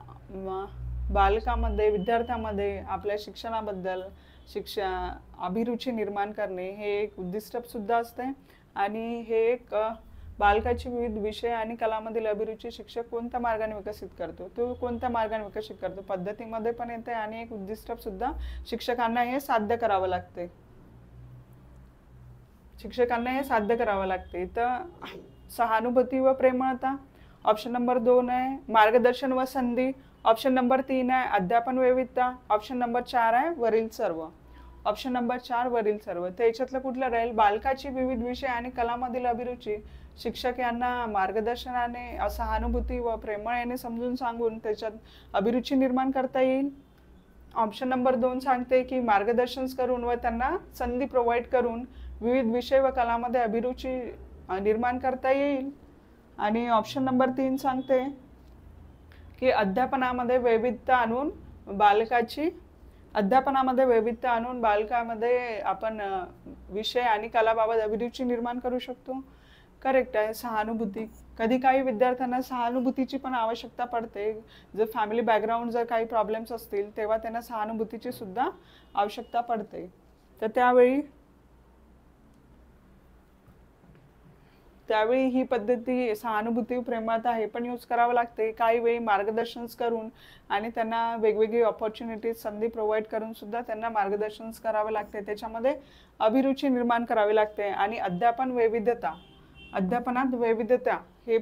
बालकामध्ये, विद्यार्थ्यामध्ये आपल्या शिक्षणाबद्दल अभिरुची निर्माण करणे हे एक उद्दिष्ट सुद्धा असते. आणि हे एक बालकाची विविध विषय आणि कलामधील अभिरुची शिक्षक कोणत्या मार्गाने विकसित करतो, तो कोणत्या मार्गाने विकसित करतो पद्धतीमध्ये पण येते आणि एक उद्दिष्ट सुद्धा शिक्षकांना हे साध्य करावं लागते. शिक्षकांना हे साध्य करावं लागते. तर सहानुभूती व प्रेमळता, ऑप्शन नंबर 2 आहे मार्गदर्शन व संधी, ऑप्शन नंबर 3 आहे अध्यापन वैविध्यता, ऑप्शन नंबर 4 आहे वरील सर्व. ऑप्शन नंबर 4 वरील सर्व. तर याच्यातलं कुठलं राहील? बालकाची विविध विषय आणि कलामधील अभिरुची शिक्षक यांना मार्गदर्शनाने, सहानुभूती व प्रेमळ याने समजून सांगून त्याच्यात अभिरुची निर्माण करता येईल. ऑप्शन नंबर 2 सांगते की मार्गदर्शन करून व त्यांना संधी प्रोव्हाइड करून विविध विषय व कलामध्ये अभिरुची निर्माण करता येईल. आणि ऑप्शन नंबर 3 सांगते की अध्यापनामध्ये वैविध्यता आणून बालकामध्ये आपण विषय आणि कलाबाबत अभिरुची निर्माण करू शकतो. करेक्ट आहे. सहानुभूती, कधी काही विद्यार्थ्यांना सहानुभूतीची पण आवश्यकता पडते. जर फॅमिली बॅकग्राऊंड जर काही प्रॉब्लेम्स असतील तेव्हा त्यांना सहानुभूतीची सुद्धा आवश्यकता पडते. तर त्यावेळी ही पद्धती सहानुभूती प्रेमळता हे पण यूज करावं लागते. काही वेळी मार्गदर्शन करून आणि त्यांना वेगवेगळी ऑपॉर्च्युनिटीज, संधी प्रोव्हाइड करून सुद्धा त्यांना मार्गदर्शन करावे लागते. त्याच्यामध्ये अभिरुची निर्माण करावी लागते. आणि अध्यापनात वैविध्यता हे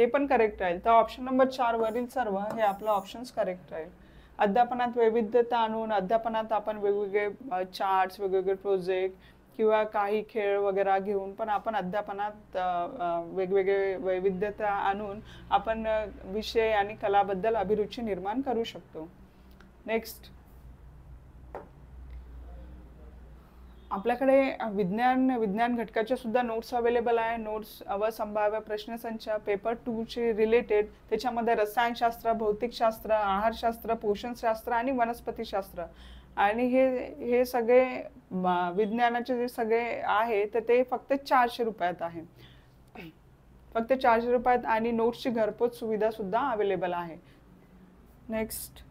पण करेक्ट राहील. तर ऑप्शन नंबर 4 वरील सर्व हे आपलं ऑप्शन्स करेक्ट राहील. अध्यापनात वैविध्यता आणून अध्यापनात आपण वेगवेगळे चार्ट्स, वेगवेगळे प्रोजेक्ट किंवा काही खेळ वगैरे घेऊन पण आपण अध्यापनात वेगवेगळे वैविध्यता आणून आपण विषय आणि कलाबद्दल अभिरुची निर्माण करू शकतो. नेक्स्ट, आपल्याकडे विज्ञान घटकाच्या सुद्धा नोट्स अवेलेबल आहे. नोट्स व संभाव्य प्रश्नसंच पेपर 2 चे रिलेटेड, त्याच्यामध्ये रसायनशास्त्र, भौतिकशास्त्र, आहारशास्त्र, पोषणशास्त्र आणि वनस्पतीशास्त्र. आणि हे सगळे विज्ञानाचे जे सगळे आहे तर ते फक्त 400 रुपयात आहे. फक्त 400 रुपयात. आणि नोट्सची घरपोच सुविधा सुद्धा अवेलेबल आहे. नेक्स्ट,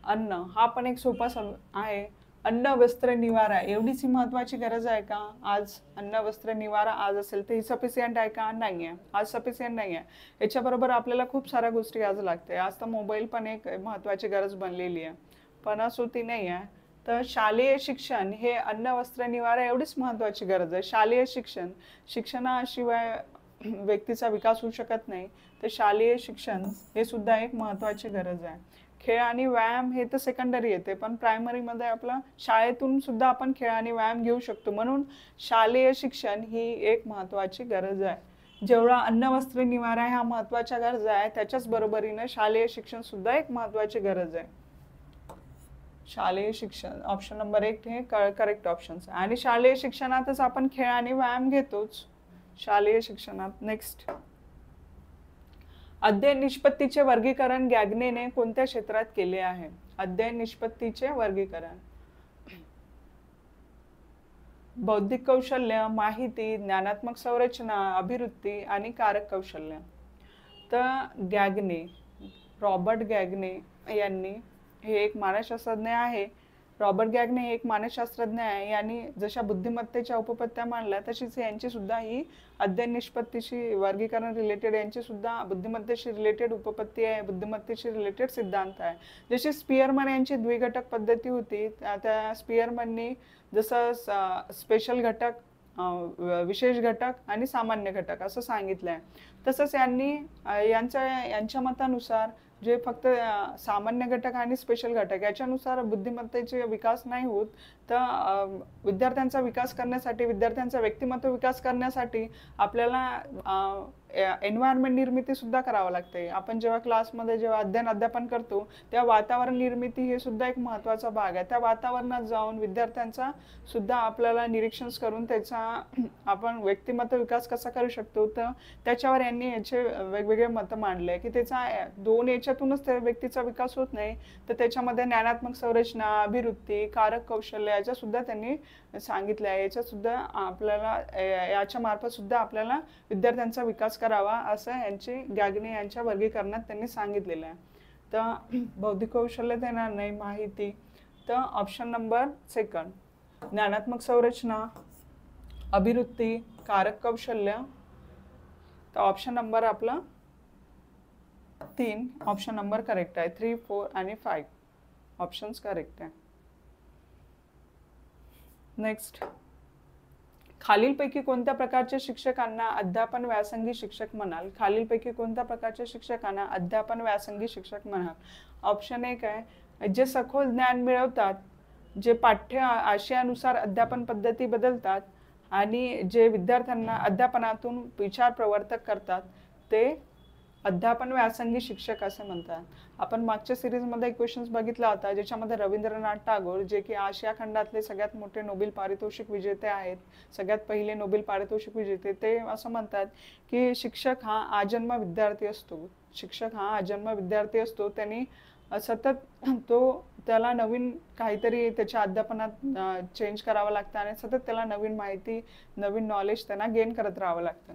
अन्न हा पण एक सोपा आहे. अन्न, वस्त्र, निवारा एवढीच ही महत्वाची गरज आहे का? आज अन्न, वस्त्र, निवारा आज असेल तर ही सफिशियंट आहे का? नाही आहे. आज सफिशियंट नाही आहे. याच्याबरोबर आपल्याला खूप साऱ्या गोष्टी आज लागते. आज तर मोबाईल पण एक महत्वाची गरज बनलेली आहे, पण असो ती नाही आहे. तर शालेय शिक्षण हे अन्न, वस्त्र, निवारा एवढीच महत्वाची गरज आहे. शालेय शिक्षणाशिवाय व्यक्तीचा विकास होऊ शकत नाही. तर शालेय शिक्षण हे सुद्धा एक महत्वाची गरज आहे. खेळ आणि व्यायाम हे तर सेकंडरी येते, पण प्रायमरीमध्ये आपला शाळेतून सुद्धा आपण खेळ आणि व्यायाम घेऊ शकतो. म्हणून शालेय शिक्षण ही एक महत्वाची गरज आहे. जेवढा अन्न, वस्त्र, निवारा ह्या महत्वाच्या गरजा आहे त्याच्याच बरोबरीने शालेय शिक्षण सुद्धा एक महत्वाची गरज आहे. शालेय शिक्षण ऑप्शन नंबर 1 हे करेक्ट ऑप्शन आहे. आणि शालेय शिक्षणातच आपण खेळ आणि व्यायाम घेतोच शालेय शिक्षणात. नेक्स्ट, अध्ययन निष्पत्तीचे वर्गीकरण गॅग्नेने कोणत्या क्षेत्रात केले आहे? अध्ययन निष्पत्तीचे वर्गीकरण बौद्धिक कौशल्य, माहिती, ज्ञानात्मक संरचना, अभिवृत्ती आणि कारक कौशल्य. तर गॅग्ने, रॉबर्ट गॅग्ने यांनी, हे एक मानसशास्त्रज्ञ आहे. रॉबर्ट गॅग्ने हे एक मानसशास्त्रज्ञ आहे. यांनी जशा बुद्धिमत्तेच्या उपपत्त्या मांडल्या तशीच यांची सुद्धा ही अध्ययन निष्पत्तीशी वर्गीकरण रिलेटेड यांची सुद्धा बुद्धिमत्तेशी रिलेटेड उपपत्ती आहे, बुद्धिमत्तेशी रिलेटेड सिद्धांत आहे. जशी स्पियरमन यांची द्विघटक पद्धती होती, त्या स्पियरमननी जसं स्पेशल घटक, विशेष घटक आणि सामान्य घटक असं सांगितलंय. तसंच यांच्या मतानुसार जे फक्त सामान्य घटक आणि स्पेशल घटक याच्यानुसार बुद्धिमत्तेचे विकास नाही होत, तर विद्यार्थ्यांचा विकास करण्यासाठी, विद्यार्थ्यांचा व्यक्तिमत्व विकास करण्यासाठी आपल्याला एन्व्हायरमेंट निर्मिती सुद्धा करावं लागते. आपण जेव्हा क्लासमध्ये जेव्हा अध्यापन करतो तेव्हा वातावरण निर्मिती हे सुद्धा एक महत्त्वाचा भाग आहे. त्या वातावरणात जाऊन विद्यार्थ्यांचा सुद्धा आपल्याला निरीक्षण करून त्याचा आपण व्यक्तिमत्व विकास कसा करू शकतो, तर त्याच्यावर यांनी याचे वेगवेगळे मतं मांडले की त्याचा 2 याच्यातूनच त्या व्यक्तीचा विकास होत नाही, तर त्याच्यामध्ये ज्ञानात्मक संरचना, अभिवृत्ती, कारक कौशल्य याच्या सुद्धा त्यांनी सांगितलं आहे. याच्या सुद्धा आपल्याला याच्या मार्फत सुद्धा आपल्याला विद्यार्थ्यांचा विकास करावा असं यांची गॅग्ने यांच्या वर्गीकरणात त्यांनी सांगितलेलं आहे. तर बौद्धिक कौशल्य देणार नाही, माहिती. तर ऑप्शन नंबर 2 ज्ञानात्मक संरचना, अभिवृत्ती, कारक कौशल्य. तर ऑप्शन नंबर आपला 3 ऑप्शन नंबर करेक्ट आहे. 3, 4 आणि 5 ऑप्शन्स करेक्ट आहे. नेक्स्ट, खालीलपैकी कोणत्या प्रकारच्या शिक्षकांना अध्यापन व्यासंगी शिक्षक म्हणाल? खालीलपैकी कोणत्या प्रकारच्या शिक्षकांना अध्यापन व्यासंगी शिक्षक म्हणाल? ऑप्शन 1 आहे जे सखोल ज्ञान मिळवतात, जे पाठ्य आशयानुसार अध्यापन पद्धती बदलतात आणि जे विद्यार्थ्यांना अध्यापनातून विचार प्रवर्तक करतात, ते अध्यापन व्यासंगी शिक्षक असे म्हणतात. आपण मागच्या सिरीजमध्ये एक क्वेश्चन्स बघितला होता ज्याच्यामध्ये रवींद्रनाथ टागोर, जे की आशिया खंडातले सगळ्यात मोठे नोबेल पारितोषिक विजेते आहेत, सगळ्यात पहिले नोबेल पारितोषिक विजेते, ते असं म्हणतात की शिक्षक हा आजन्म विद्यार्थी असतो. शिक्षक हा आजन्म विद्यार्थी असतो. त्यांनी सतत त्याला नवीन काहीतरी त्याच्या अध्यापनात चेंज करावं लागतं आणि सतत त्याला नवीन माहिती, नवीन नॉलेज त्यांना गेन करत राहावं लागतं.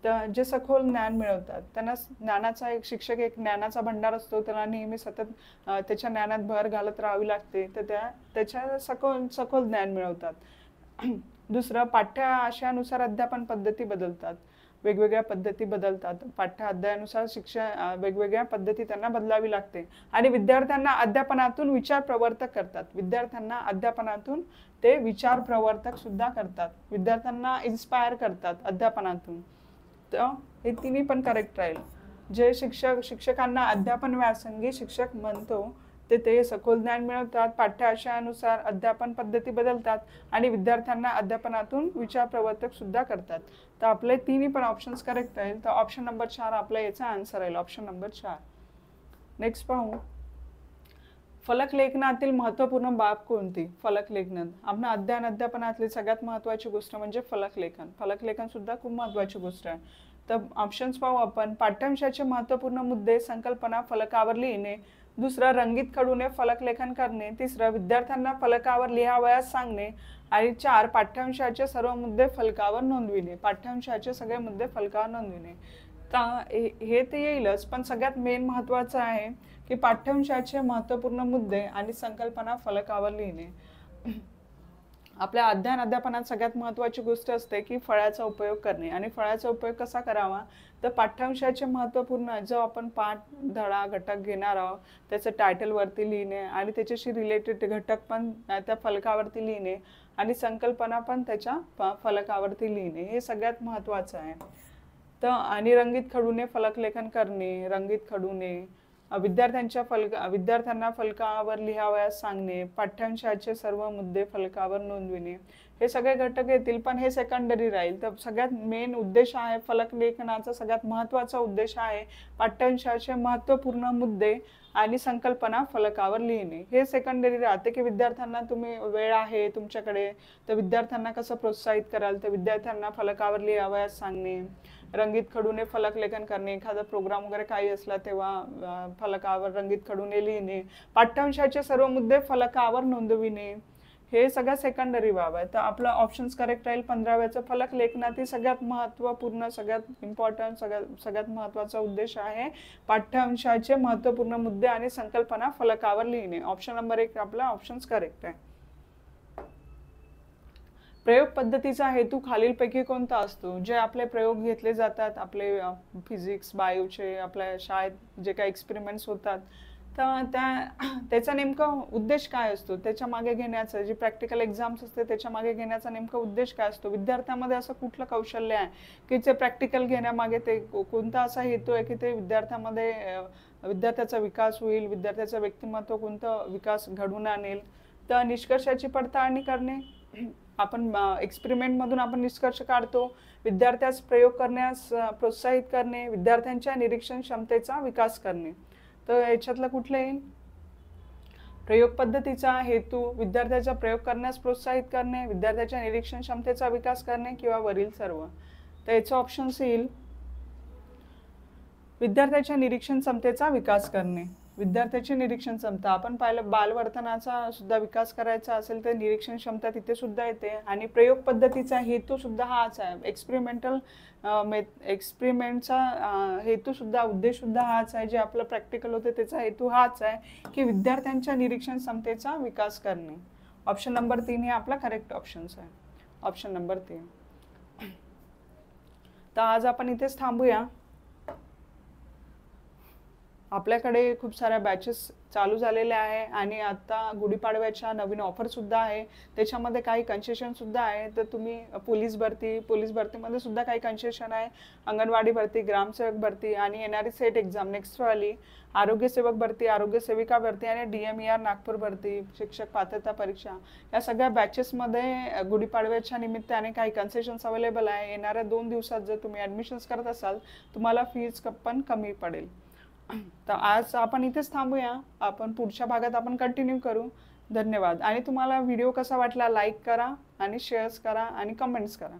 तर जे सखोल ज्ञान मिळवतात त्यांना ज्ञानाचा एक शिक्षक एक ज्ञानाचा भंडार असतो, त्याला नेहमी सतत त्याच्या ज्ञानात भर घालत राहावी लागते, तर त्याच्या सखोल ज्ञान मिळवतात. दुसरं, पाठ्य आशयानुसार अध्यापन पद्धती बदलतात. वेगवेगळ्या पद्धती बदलतात. पाठ्य अध्यायानुसार वेगवेगळ्या पद्धती त्यांना बदलावी लागते आणि विद्यार्थ्यांना अध्यापनातून विचार प्रवर्तक करतात. विद्यार्थ्यांना अध्यापनातून ते विचार प्रवर्तक सुद्धा करतात. विद्यार्थ्यांना इन्स्पायर करतात अध्यापनातून. तर हे तिन्ही पण करेक्ट राहील. जे शिक्षकांना अध्यापन व्यासंगी शिक्षक म्हणतो ते सखोल ज्ञान मिळवतात, पाठ्य आशयानुसार अध्यापन पद्धती बदलतात आणि विद्यार्थ्यांना अध्यापनातून विचार प्रवर्तक सुद्धा करतात. तर आपले तिन्ही पण ऑप्शन्स करेक्ट राहील. तर ऑप्शन नंबर 4 आपला याचा आन्सर राहील, ऑप्शन नंबर 4. नेक्स्ट पाहू, फलकलेखनातील महत्त्वपूर्ण बाब कोणती? फलकलेखन आपल्या अध्यापनातली सगळ्यात महत्त्वाची गोष्ट म्हणजे फलकलेखन. फलकलेखन सुद्धा खूप महत्त्वाची गोष्ट आहे. तर ऑप्शन्स पाहू आपण. पाठ्यांशाचे महत्त्वपूर्ण मुद्दे, संकल्पना फलकावर लिहिणे. दुसरं, रंगीत खडूने फलकलेखन करणे. तिसरं, विद्यार्थ्यांना फलकावर लिहावयास सांगणे. आणि 4, पाठ्यांशाचे सर्व मुद्दे फलकावर नोंदविणे. पाठ्यांशाचे सगळे मुद्दे फलकावर नोंदविणे. तर हे तर येईलच, पण सगळ्यात मेन महत्त्वाचं आहे की पाठ्यांशाचे महत्त्वपूर्ण मुद्दे आणि संकल्पना फलकावर लिहिणे. आपल्या अध्यापनात सगळ्यात महत्त्वाची गोष्ट असते की फळ्याचा उपयोग करणे. आणि फळ्याचा उपयोग कसा करावा, तर पाठ्यांशाचे महत्त्वपूर्ण जो आपण पाठ, धडा, घटक घेणार आहोत त्याचं टायटलवरती लिहिणे आणि त्याच्याशी रिलेटेड घटक पण त्या फलकावरती लिहिणे आणि संकल्पना पण त्याच्या फलकावरती लिहिणे, हे सगळ्यात महत्त्वाचं आहे. तर आणि रंगीत खडूने फलकलेखन करणे. रंगीत खडूने विद्यार्थ्यांना फलकावर लिहावयास सांगणे. पाठ्यांशाचे सर्व मुद्दे फलकावर नोंदविणे. हे सगळे घटक येतील, पण हे सेकंडरी राहील. तर सगळ्यात मेन उद्देश आहे फलकलेखनाचा, सगळ्यात महत्त्वाचा उद्देश आहे पाठ्यांशाचे महत्त्वपूर्ण मुद्दे आणि संकल्पना फलकावर लिहिणे. हे सेकंडरी राहते की विद्यार्थ्यांना तुम्ही वेळ आहे तुमच्याकडे, तर विद्यार्थ्यांना कसं प्रोत्साहित कराल, तर विद्यार्थ्यांना फलकावर लिहावयास सांगणे. रंगीत खडूने फलकलेखन करणे. एखादा प्रोग्राम वगैरे काही असला तेव्हा फलकावर रंगीत खडूने लिहिणे. पाठ्यांशाचे सर्व मुद्दे फलकावर नोंदविणे. हे सगळं सेकंडरी बाब आहे. तर आपला ऑप्शन्स करेक्ट राहील 15व्याचं. फलकलेखनातील सगळ्यात महत्त्वपूर्ण, सगळ्यात इम्पॉर्टंट, सगळ्यात महत्त्वाचा उद्देश आहे पाठ्यांशाचे महत्त्वपूर्ण मुद्दे आणि संकल्पना फलकावर लिहिणे. ऑप्शन नंबर 1 आपला ऑप्शन्स करेक्ट आहे. प्रयोग पद्धतीचा हेतू खालीलपैकी कोणता असतो? जे आपले प्रयोग घेतले जातात, आपले फिजिक्स, बायोचे, आपल्या शाळेत जे काही एक्सपेरिमेंट्स होतात तर त्याचा नेमका उद्देश काय असतो, त्याच्या मागे घेण्याचा, जी प्रॅक्टिकल एक्झाम्स असते त्याच्या मागे घेण्याचा नेमका उद्देश काय असतो, विद्यार्थ्यामध्ये असं कुठलं कौशल्य आहे की ते प्रॅक्टिकल घेण्यामागे, ते कोणता असा हेतू आहे की ते विद्यार्थ्यामध्ये विद्यार्थ्याचा विकास होईल, विद्यार्थ्याचं व्यक्तिमत्व कोणतं विकास घडवून आणेल. तर निष्कर्षाची पडताळणी करणे, आपण एक्सपेरिमेंटमधून आपण निष्कर्ष काढतो, विद्यार्थ्यास प्रयोग करण्यास प्रोत्साहित करणे, विद्यार्थ्यांच्या निरीक्षण क्षमतेचा विकास करणे. तर याच्यातलं कुठलं येईल, प्रयोग पद्धतीचा हेतू, विद्यार्थ्याचा प्रयोग करण्यास प्रोत्साहित करणे, विद्यार्थ्याच्या निरीक्षण क्षमतेचा विकास करणे, किंवा वरील सर्व. तर याचं ऑप्शन्स येईल विद्यार्थ्याच्या निरीक्षण क्षमतेचा विकास करणे. विद्यार्थ्याची निरीक्षण क्षमता, आपण पाहिलं बालवर्तनाचा सुद्धा विकास करायचा असेल तर निरीक्षण क्षमता तिथे सुद्धा येते. आणि प्रयोग पद्धतीचा हेतू सुद्धा हाच आहे, एक्सपेरिमेंटचा हेतू सुद्धा, उद्देश सुद्धा हाच आहे, जे आपलं प्रॅक्टिकल होते त्याचा हेतू हाच आहे की विद्यार्थ्यांच्या निरीक्षण क्षमतेचा विकास करणे. ऑप्शन नंबर 3 हे आपला करेक्ट ऑप्शन्स आहे, ऑप्शन नंबर 3. तर आज आपण इथेच थांबूया. आपल्याकडे खूप साऱ्या बॅचेस चालू झालेल्या आहे आणि आता गुढीपाडव्याच्या नवीन ऑफर सुद्धा आहे, त्याच्यामध्ये काही कन्सेशन सुद्धा आहे. तर तुम्ही पोलीस भरतीमध्ये सुद्धा काही कन्सेशन आहे, अंगणवाडी भरती, ग्रामसेवक भरती आणि येणारी सेट एक्झाम नेक्स्टवाली, आरोग्यसेवक भरती, आरोग्यसेविका भरती आणि DMER नागपूर भरती, शिक्षक पात्रता परीक्षा, या सगळ्या बॅचेसमध्ये गुढीपाडव्याच्या निमित्ताने काही कन्सेशन्स अवेलेबल आहे. येणाऱ्या 2 दिवसात जर तुम्ही ॲडमिशन्स करत असाल तुम्हाला फीज पण कमी पडेल. तर आज आपण इथेच थांबूया, आपण पुढच्या भागात आपण कंटिन्यू करू. धन्यवाद. आणि तुम्हाला व्हिडिओ कसा वाटला लाईक करा आणि शेअर्स करा आणि कमेंट्स करा.